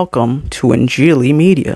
welcome to Injili Media.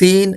3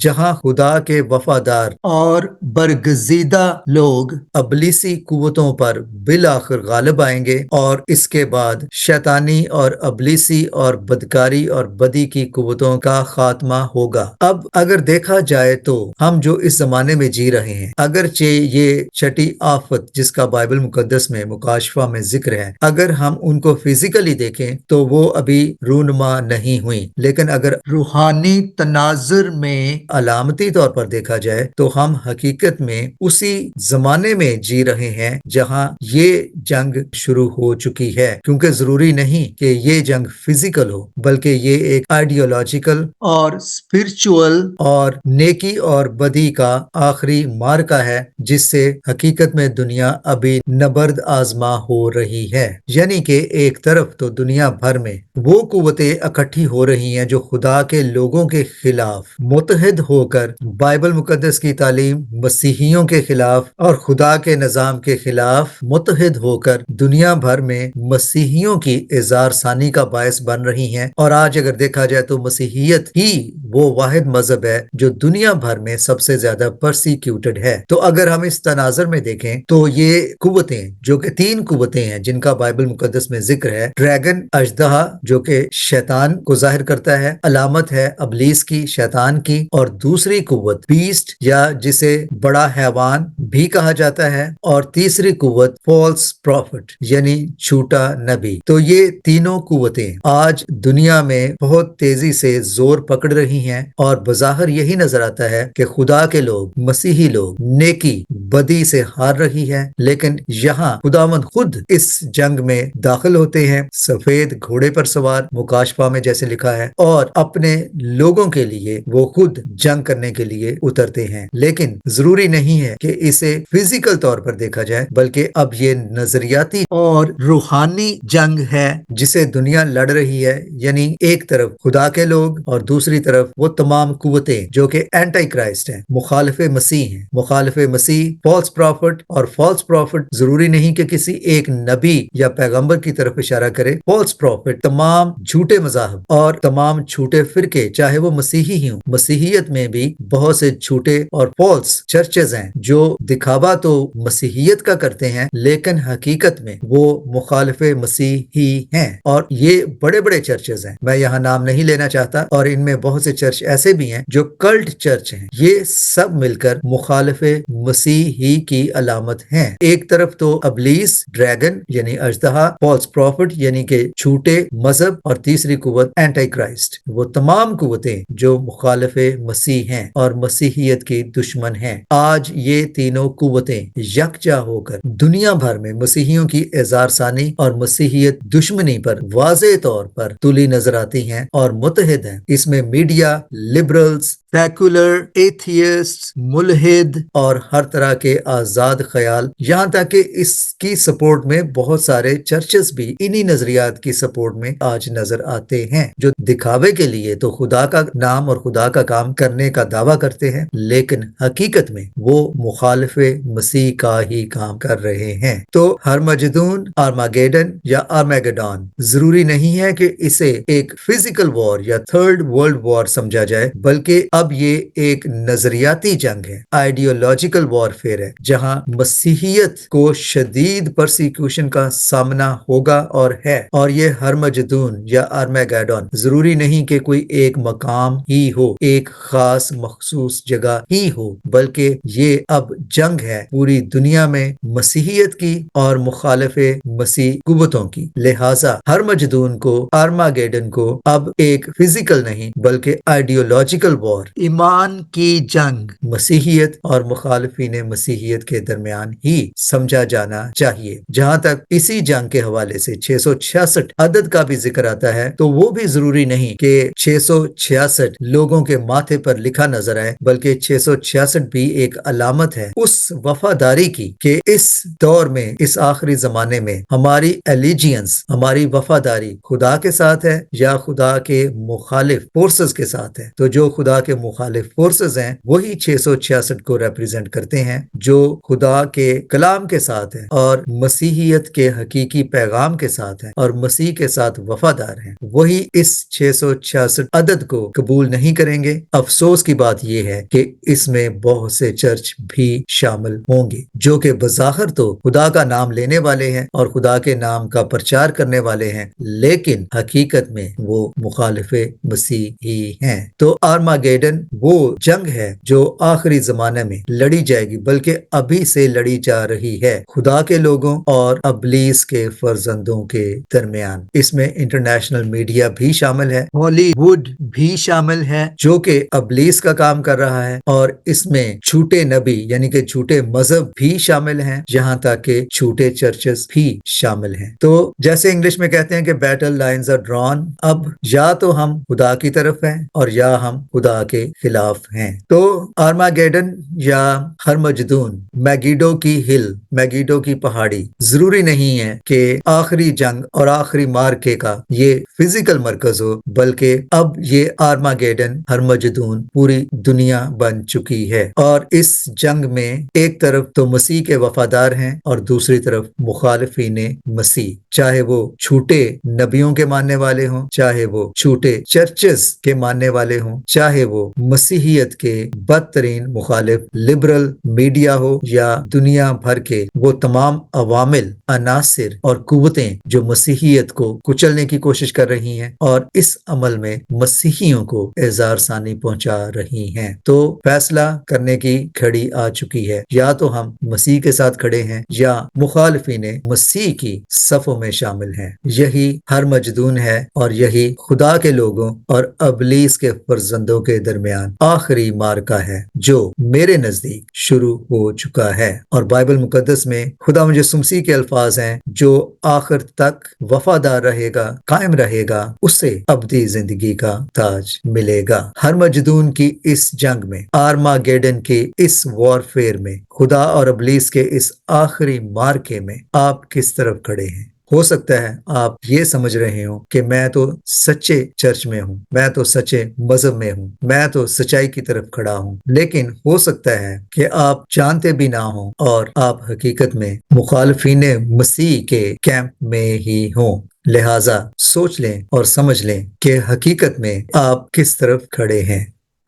جہاں خدا کے وفادار اور برگزیدہ لوگ ابلیسی قوتوں پر بالآخر غالب آئیں گے، اور اس کے بعد شیطانی اور ابلیسی اور بدکاری اور بدی کی قوتوں کا خاتمہ ہوگا۔ اب اگر دیکھا جائے تو ہم جو اس زمانے میں جی رہے ہیں، اگرچہ یہ چھٹی آفت جس کا بائبل مقدس میں مکاشفہ میں ذکر ہے، اگر ہم ان کو فزیکلی دیکھیں تو وہ ابھی رونما نہیں ہوئی، لیکن اگر روحانی تناظر میں علامتی طور پر دیکھا جائے تو ہم حقیقت میں اسی زمانے میں جی رہے ہیں جہاں یہ جنگ شروع ہو چکی ہے، کیونکہ ضروری نہیں کہ یہ جنگ فزیکل ہو، بلکہ یہ ایک آئیڈیولوجیکل اور اسپرچول اور نیکی اور بدی کا آخری مارکہ ہے، جس سے حقیقت میں دنیا ابھی نبرد آزما ہو رہی ہے۔ یعنی کہ ایک طرف تو دنیا بھر میں وہ قوتیں اکٹھی ہو رہی ہیں جو خدا کے لوگوں کے خلاف متحد ہو کر بائبل مقدس کی تعلیم، مسیحیوں کے خلاف اور خدا کے نظام کے خلاف متحد ہو کر دنیا بھر میں مسیحیوں کی اظہار ثانی کا باعث بن رہی ہیں، اور آج اگر دیکھا جائے تو مسیحیت ہی وہ واحد مذہب ہے جو دنیا بھر میں سب سے زیادہ پرسیکیوٹڈ ہے۔ تو اگر ہم اس تناظر میں دیکھیں تو یہ قوتیں جو کہ 3 قوتیں ہیں جن کا بائبل مقدس میں ذکر ہے، ڈریگن اژدہا جو کہ شیطان کو ظاہر کرتا ہے، علامت ہے ابلیس کی، شیطان کی، اور دوسری قوت بیسٹ یا جسے بڑا حیوان بھی کہا جاتا ہے، اور تیسری قوت فالس پروفٹ یعنی جھوٹا نبی۔ تو یہ تینوں قوتیں آج دنیا میں بہت تیزی سے زور پکڑ رہی ہیں، اور بظاہر یہی نظر آتا ہے کہ خدا کے لوگ، مسیحی لوگ، نیکی بدی سے ہار رہی ہے، لیکن یہاں خداوند خود اس جنگ میں داخل ہوتے ہیں، سفید گھوڑے پر سوار، مکاشفہ میں جیسے لکھا ہے، اور اپنے لوگوں کے لیے وہ خود جنگ کرنے کے لیے اترتے ہیں۔ لیکن ضروری نہیں ہے کہ اسے فزیکل طور پر دیکھا جائے، بلکہ اب یہ نظریاتی اور روحانی جنگ ہے جسے دنیا لڑ رہی ہے، یعنی ایک طرف خدا کے لوگ اور دوسری طرف وہ تمام قوتیں جو کہ اینٹی کرائسٹ ہیں، مخالف مسیح ہیں، مخالف مسیح، فالس پروفٹ، اور فالس پروفٹ ضروری نہیں کہ کسی ایک نبی یا پیغمبر کی طرف اشارہ کرے۔ فالس پروفٹ تمام جھوٹے مذاہب اور تمام جھوٹے فرقے، چاہے وہ مسیحی ہوں، مسیحیت میں بھی بہت سے جھوٹے اور فالس چرچز ہیں جو دکھاوا تو مسیحیت کا کرتے ہیں، لیکن حقیقت میں وہ مخالف مسیح ہی ہیں، اور یہ بڑے بڑے چرچز ہیں، میں یہاں نام نہیں لینا چاہتا، اور ان میں بہت سے چرچ ایسے بھی ہیں جو کلٹ چرچ ہیں، یہ سب مل کر مخالف مسیح ہی کی علامت ہیں۔ ایک طرف تو ابلیس، ڈریگن یعنی اژدہا، فالس پروفٹ یعنی کہ جھوٹے مذہب، اور تیسری قوت اینٹی کرائسٹ، وہ تمام قوتیں جو مخالف مسیح ہیں اور مسیحیت کی دشمن ہیں۔ آج یہ تینوں قوتیں یکجا ہو کر دنیا بھر میں مسیحیوں کی اظہار ثانی اور مسیحیت دشمنی پر واضح طور پر تلی نظر آتی ہیں اور متحد ہیں۔ اس میں میڈیا، لبرلز، سیکولر، ایتھیسٹ، ملحد اور ہر طرح کے آزاد خیال، یہاں تک کہ اس کی سپورٹ میں بہت سارے چرچز بھی انہی نظریات کی سپورٹ میں آج نظر آتے ہیں، جو دکھاوے کے لیے تو خدا کا نام اور خدا کا کام کرنے کا دعویٰ کرتے ہیں، لیکن حقیقت میں وہ مخالف مسیح کا ہی کام کر رہے ہیں۔ تو ہرمجدون، آرماگیڈن یا آرمیگڈون ضروری نہیں ہے کہ اسے ایک فزیکل وار یا تھرڈ ورلڈ وار سمجھا جائے، بلکہ اب یہ ایک نظریاتی جنگ ہے، آئیڈیولوجیکل وارفیئر ہے، جہاں مسیحیت کو شدید پرسیکیوشن کا سامنا ہوگا اور ہے، اور یہ ہرمجدون یا آرمیگڈون ضروری نہیں کہ کوئی ایک مقام ہی ہو، ایک خاص مخصوص جگہ ہی ہو، بلکہ یہ اب جنگ ہے پوری دنیا میں مسیحیت کی اور مخالف مسیح قوتوں کی۔ لہٰذا ہرمجدون کو، آرماگیڈن کو اب ایک فزیکل نہیں بلکہ آئیڈیولوجیکل وار، ایمان کی جنگ، مسیحیت اور مخالفین مسیحیت کے درمیان ہی سمجھا جانا چاہیے۔ جہاں تک اسی جنگ کے حوالے سے 666 عدد کا بھی ذکر آتا ہے، تو وہ بھی ضروری نہیں کہ 666 لوگوں کے ماتھے پر لکھا نظر آئے، بلکہ 666 بھی ایک علامت ہے اس وفاداری کی کہ اس دور میں، اس آخری زمانے میں ہماری ایلیجینس، ہماری وفاداری خدا کے ساتھ ہے یا خدا کے مخالف فورسز کے ساتھ ہے۔ تو جو خدا کے مخالف فورسز ہیں وہی 666 کو ریپریزنٹ کرتے ہیں، جو خدا کے کلام کے ساتھ ہیں اور مسیحیت کے حقیقی پیغام کے ساتھ ہیں اور مسیح کے ساتھ وفادار ہیں، وہی اس 666 عدد کو قبول نہیں کریں گے، افسوس کی بات یہ ہے کہ اس میں بہت سے چرچ بھی شامل ہوں گے جو کہ بظاہر تو خدا کا نام لینے والے ہیں اور خدا کے نام کا پرچار کرنے والے ہیں، لیکن حقیقت میں وہ مخالف مسیح ہی ہیں۔ تو آرماگیڈن وہ جنگ ہے جو آخری زمانے میں لڑی جائے گی، بلکہ ابھی سے لڑی جا رہی ہے، خدا کے لوگوں اور ابلیس کے فرزندوں کے درمیان۔ اس میں انٹرنیشنل میڈیا بھی شامل ہے، ہالی ووڈ بھی شامل ہے جو کہ ابلیس کا کام کر رہا ہے، اور اس میں جھوٹے نبی یعنی کہ جھوٹے مذہب بھی شامل ہیں، جہاں تک کہ جھوٹے چرچز بھی شامل ہیں۔ تو جیسے انگلش میں کہتے ہیں کہ بیٹل لائنز آر ڈران، اب یا تو ہم خدا کی طرف ہیں اور یا ہم خدا کے خلاف ہیں۔ تو آرماگیڈن یا ہرمجدون، میگیڈو کی ہل، میگیڈو کی پہاڑی، ضروری نہیں ہے کہ آخری جنگ اور آخری مارکے کا یہ فزیکل مرکز ہو، بلکہ اب یہ آرماگیڈن ہرمجدون پوری دنیا بن چکی ہے، اور اس جنگ میں ایک طرف تو مسیح کے وفادار ہیں اور دوسری طرف مخالفین مسیح، چاہے وہ جھوٹے نبیوں کے ماننے والے ہوں، چاہے وہ جھوٹے چرچز کے ماننے والے ہوں، چاہے وہ مسیحیت کے بدترین مخالف لبرل میڈیا ہو، یا دنیا بھر کے وہ تمام عوامل، عناصر اور قوتیں جو مسیحیت کو کچلنے کی کوشش کر رہی ہیں اور اس عمل میں مسیحیوں کو اعزار ثانی پہنچا رہی ہیں۔ تو فیصلہ کرنے کی گھڑی آ چکی ہے، یا تو ہم مسیح کے ساتھ کھڑے ہیں یا مخالفین مسیح کی صفوں میں شامل ہیں۔ یہی ہر مجدون ہے اور یہی خدا کے لوگوں اور ابلیس کے فرزندوں کے درمیان آخری معرکہ ہے جو میرے نزدیک شروع ہو چکا ہے، اور بائبل مقدس میں خدا یسوع مسیح کے الفاظ ہیں، جو آخر تک وفادار رہے گا، قائم رہے گا، اسے ابدی زندگی کا تاج ملے گا۔ ہر مجدون کی اس جنگ میں، آرماگیڈن کی اس وارفیئر میں، خدا اور ابلیس کے اس آخری مارکے میں آپ کس طرف کھڑے ہیں؟ ہو سکتا ہے آپ یہ سمجھ رہے ہوں کہ میں تو سچے چرچ میں ہوں، میں تو سچے مذہب میں ہوں، میں تو سچائی کی طرف کھڑا ہوں، لیکن ہو سکتا ہے کہ آپ جانتے بھی نہ ہوں اور آپ حقیقت میں مخالفین مسیح کے کیمپ میں ہی ہوں۔ لہٰذا سوچ لیں اور سمجھ لیں کہ حقیقت میں آپ کس طرف کھڑے ہیں۔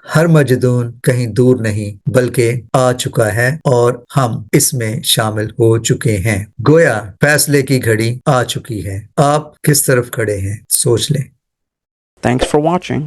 ہر مجدون کہیں دور نہیں بلکہ آ چکا ہے اور ہم اس میں شامل ہو چکے ہیں۔ گویا فیصلے کی گھڑی آ چکی ہے۔ آپ کس طرف کھڑے ہیں؟ سوچ لیں۔ Thanks for watching.